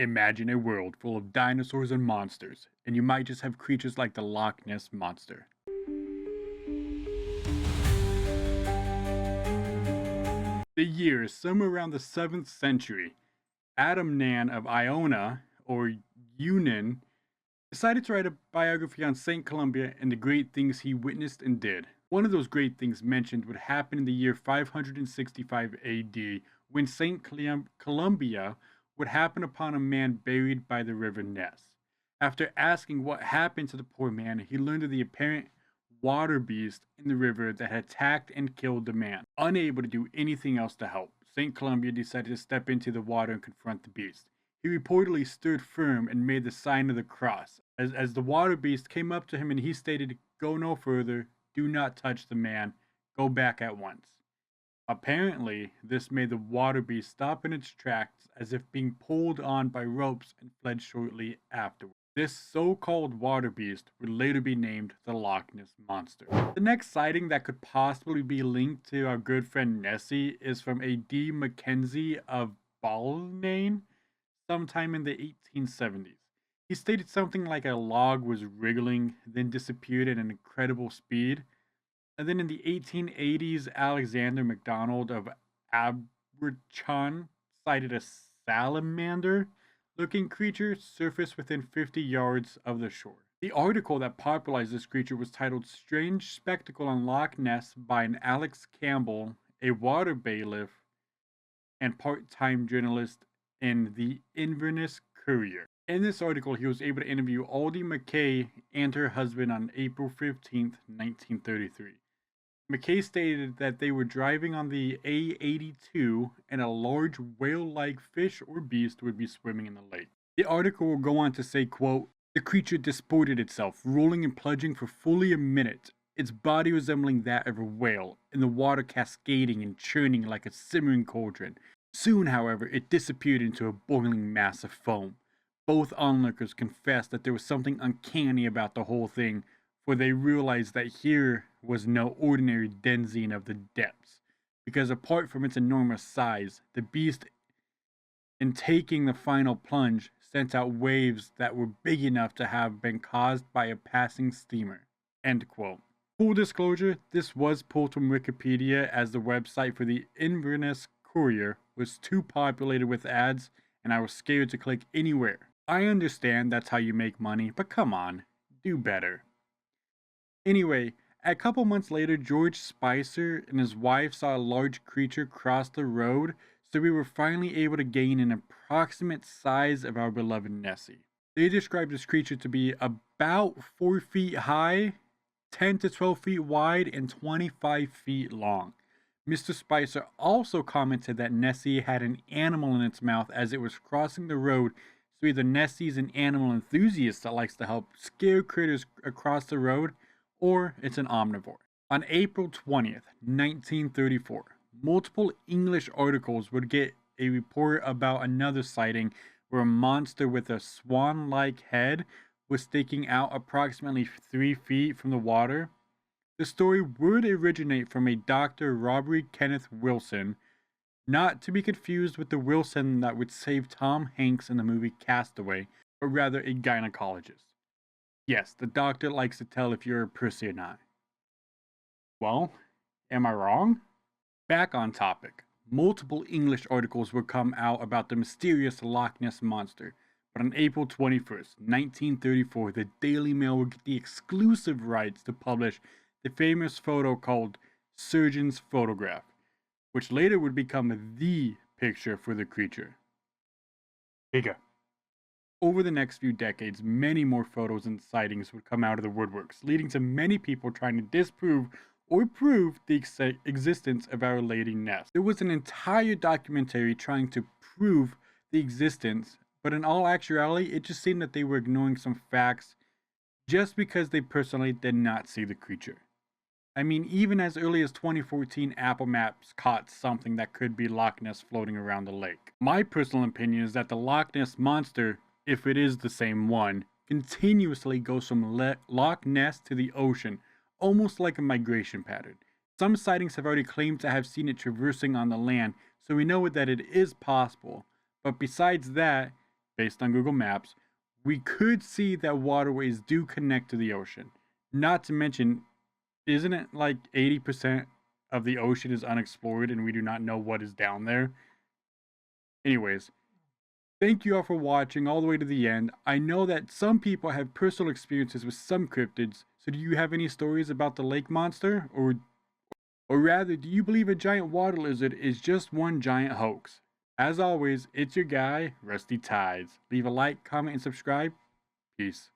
Imagine a world full of dinosaurs and monsters, and you might just have creatures like the Loch Ness Monster. The year is somewhere around the 7th century. Adam Nan of Iona, or Yunnan, decided to write a biography on St. Columbia and the great things he witnessed and did. One of those great things mentioned would happen in the year 565 AD, when St. Columbia would happen upon a man buried by the river Ness. After asking what happened to the poor man, he learned of the apparent water beast in the river that had attacked and killed the man. Unable to do anything else to help, St. Columbia decided to step into the water and confront the beast. He reportedly stood firm and made the sign of the cross. As the water beast came up to him and he stated, "Go no further, do not touch the man, go back at once." Apparently, this made the water beast stop in its tracks as if being pulled on by ropes and fled shortly afterward. This so-called water beast would later be named the Loch Ness Monster. The next sighting that could possibly be linked to our good friend Nessie is from a D. Mackenzie of Balnain sometime in the 1870s. He stated something like a log was wriggling, then disappeared at an incredible speed. And then in the 1880s, Alexander MacDonald of Aberchon sighted a salamander looking creature surfaced within 50 yards of the shore. The article that popularized this creature was titled "Strange Spectacle on Loch Ness" by an Alex Campbell, a water bailiff and part-time journalist in the Inverness Courier. In this article, he was able to interview Aldi McKay and her husband on April 15th, 1933. McKay stated that they were driving on the A82 and a large whale-like fish or beast would be swimming in the lake. The article will go on to say, quote, "The creature disported itself, rolling and plunging for fully a minute, its body resembling that of a whale, and the water cascading and churning like a simmering cauldron. Soon, however, it disappeared into a boiling mass of foam. Both onlookers confessed that there was something uncanny about the whole thing, for they realized that here was no ordinary denizen of the depths, because apart from its enormous size, the beast, in taking the final plunge, sent out waves that were big enough to have been caused by a passing steamer." End quote. Full disclosure, this was pulled from Wikipedia, as the website for the Inverness Courier was too populated with ads and I was scared to click anywhere. I understand that's how you make money, but come on, do better. Anyway, a couple months later, George Spicer and his wife saw a large creature cross the road, so we were finally able to gain an approximate size of our beloved Nessie. They described this creature to be about 4 feet high, 10 to 12 feet wide, and 25 feet long. Mr. Spicer also commented that Nessie had an animal in its mouth as it was crossing the road, so either Nessie's an animal enthusiast that likes to help scare critters across the road, or it's an omnivore. On April 20th, 1934, multiple English articles would get a report about another sighting where a monster with a swan-like head was sticking out approximately 3 feet from the water. The story would originate from a Dr. Robert Kenneth Wilson, not to be confused with the Wilson that would save Tom Hanks in the movie Castaway, but rather a gynecologist. Yes, the doctor likes to tell if you're a pussy or not. Well, am I wrong? Back on topic. Multiple English articles would come out about the mysterious Loch Ness Monster, but on April 21st, 1934, the Daily Mail would get the exclusive rights to publish the famous photo called Surgeon's Photograph, which later would become the picture for the creature. Bigger. Over the next few decades, many more photos and sightings would come out of the woodworks, leading to many people trying to disprove or prove the existence of Our Lady Ness. There was an entire documentary trying to prove the existence, but in all actuality, it just seemed that they were ignoring some facts just because they personally did not see the creature. I mean, even as early as 2014, Apple Maps caught something that could be Loch Ness floating around the lake. My personal opinion is that the Loch Ness Monster, if it is the same one, continuously goes from Loch Ness to the ocean, almost like a migration pattern. Some sightings have already claimed to have seen it traversing on the land, so we know that it is possible. But besides that, based on Google Maps, we could see that waterways do connect to the ocean. Not to mention, isn't it like 80% of the ocean is unexplored and we do not know what is down there? Anyways, thank you all for watching all the way to the end. I know that some people have personal experiences with some cryptids, so do you have any stories about the lake monster? Or rather, do you believe a giant water lizard is just one giant hoax? As always, it's your guy, Rusty Tides. Leave a like, comment, and subscribe. Peace.